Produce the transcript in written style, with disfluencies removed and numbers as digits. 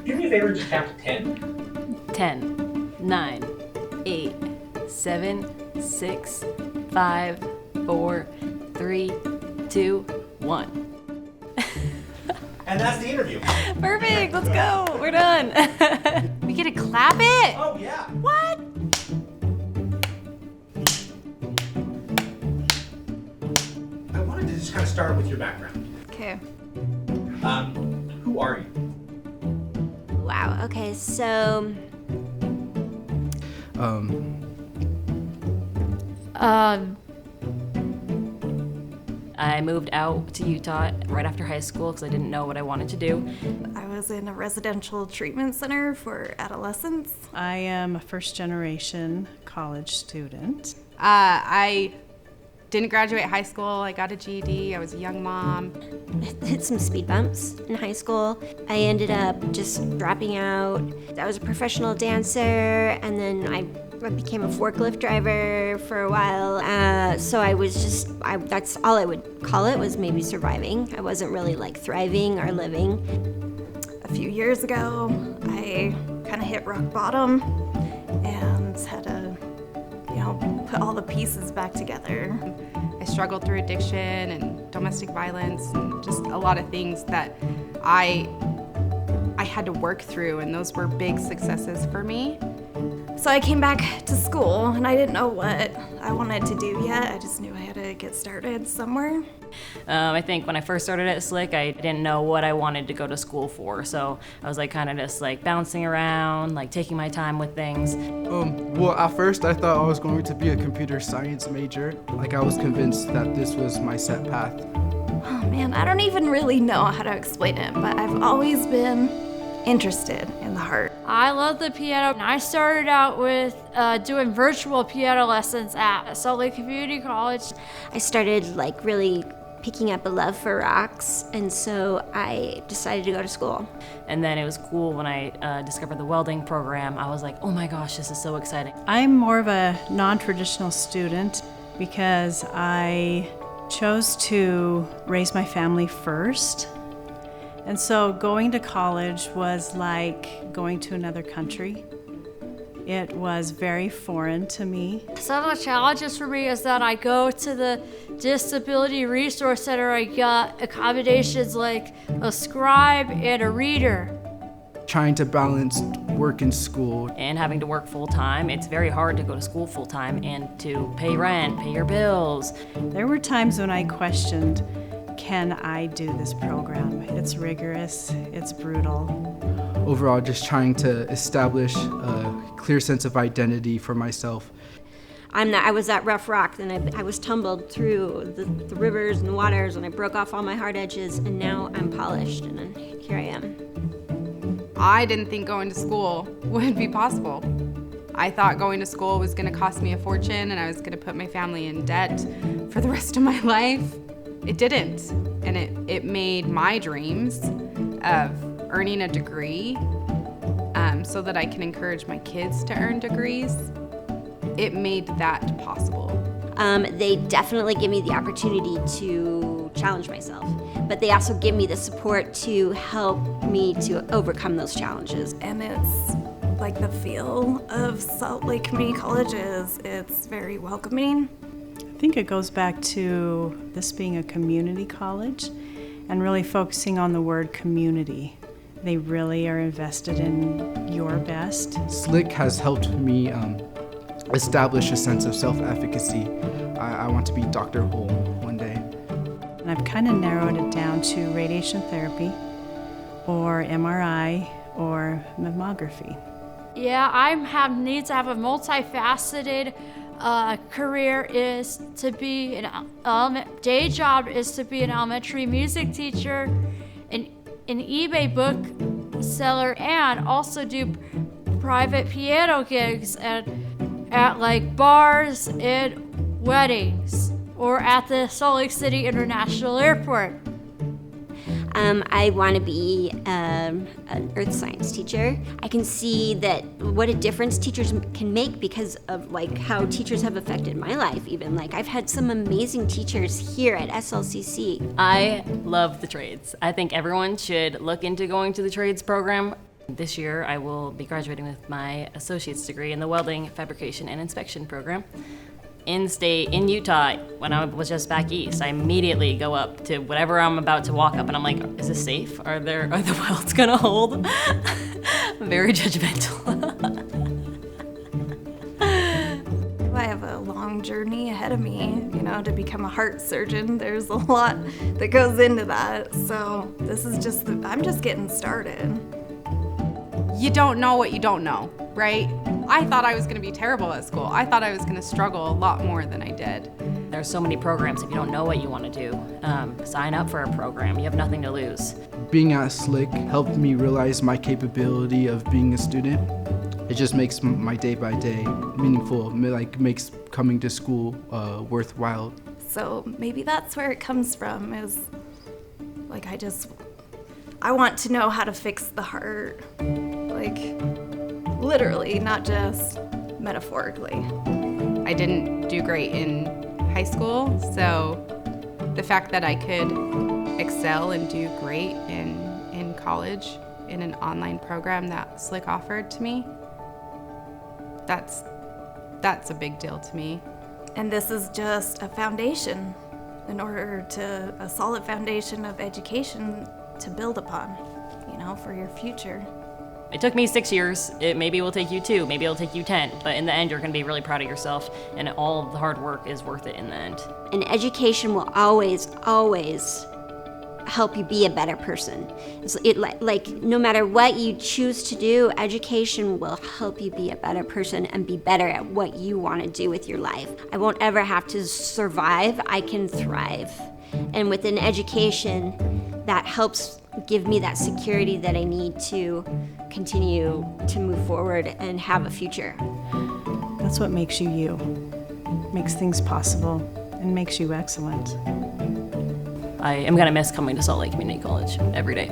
Do me a favor and just count to 10. 10, 9, 8, 7, 6, 5, 4, 3, 2, 1. And that's the interview. Perfect, let's go. We're done. We get to clap it? Oh, yeah. What? I wanted to just kind of start with your background. Okay. Who are you? Wow, okay, so... I moved out to Utah right after high school because I didn't know what I wanted to do. I was in a residential treatment center for adolescents. I am a first-generation college student. I didn't graduate high school. I got a GED. I was a young mom. hit some speed bumps in high school. I ended up just dropping out. I was a professional dancer, and then I became a forklift driver for a while. So I was just, that's all I would call it, was maybe surviving. I wasn't really like thriving or living. A few years ago, I kind of hit rock bottom and had to, put all the pieces back together. I struggled through addiction and domestic violence and just a lot of things that I had to work through, and those were big successes for me. So I came back to school, and I didn't know what I wanted to do yet. I just knew I had to get started somewhere. I think when I first started at SLC, I didn't know what I wanted to go to school for, so I was like kind of just like bouncing around, like taking my time with things. Well, at first I thought I was going to be a computer science major. Like, I was convinced that this was my set path. Oh man, I don't even really know how to explain it, but I've always been interested in the heart. I love the piano, and I started out with doing virtual piano lessons at Salt Lake Community College. I started like really picking up a love for rocks, and so I decided to go to school. And then it was cool when I discovered the welding program. I was like, oh my gosh, this is so exciting. I'm more of a non-traditional student because I chose to raise my family first. And so going to college was like going to another country. It was very foreign to me. Some of the challenges for me is that I go to the Disability Resource Center. I got accommodations like a scribe and a reader. Trying to balance work and school. And having to work full time, it's very hard to go to school full time and to pay rent, pay your bills. There were times when I questioned, can I do this program? It's rigorous, it's brutal. Overall, just trying to establish a clear sense of identity for myself. I was that rough rock, and I was tumbled through the rivers and waters, and I broke off all my hard edges, and now I'm polished, and here I am. I didn't think going to school would be possible. I thought going to school was going to cost me a fortune, and I was going to put my family in debt for the rest of my life. It didn't, and it made my dreams of earning a degree so that I can encourage my kids to earn degrees. It made that possible. They definitely give me the opportunity to challenge myself, but they also give me the support to help me to overcome those challenges. And it's like the feel of Salt Lake Community College it's very welcoming. I think it goes back to this being a community college and really focusing on the word community. They really are invested in your best. SLCC has helped me establish a sense of self-efficacy. I want to be Dr. Whole one day. And I've kind of narrowed it down to radiation therapy or MRI or mammography. Yeah, I need to have a multifaceted career. Is to be an day job is to be an elementary music teacher, an eBay book seller, and also do private piano gigs at like bars and weddings or at the Salt Lake City International Airport. I want to be an earth science teacher. I can see that what a difference teachers can make because of like how teachers have affected my life even. Like I've had some amazing teachers here at SLCC. I love the trades. I think everyone should look into going to the trades program. This year, I will be graduating with my associate's degree in the Welding, Fabrication, and Inspection program. In-state, in Utah, when I was just back east, I immediately go up to whatever I'm about to walk up, and I'm like, is this safe? Are the welds gonna hold? Very judgmental. I have a long journey ahead of me, to become a heart surgeon. There's a lot that goes into that. So this is I'm just getting started. You don't know what you don't know, right? I thought I was gonna be terrible at school. I thought I was gonna struggle a lot more than I did. There's so many programs. If you don't know what you want to do, sign up for a program. You have nothing to lose. Being at SLC helped me realize my capability of being a student. It just makes my day by day meaningful, makes coming to school worthwhile. So maybe that's where it comes from, is I want to know how to fix the heart. Literally, not just metaphorically. I didn't do great in high school, so the fact that I could excel and do great in college in an online program that SLC offered to me, that's a big deal to me. And this is just a foundation, a solid foundation of education to build upon, for your future. It took me 6 years. It maybe will take you 2, maybe it'll take you 10, but in the end, you're gonna be really proud of yourself, and all of the hard work is worth it in the end. And education will always, always help you be a better person. No matter what you choose to do, education will help you be a better person and be better at what you want to do with your life. I won't ever have to survive, I can thrive. And with an education, that helps give me that security that I need to continue to move forward and have a future. That's what makes you you, makes things possible, and makes you excellent. I am gonna miss coming to Salt Lake Community College every day.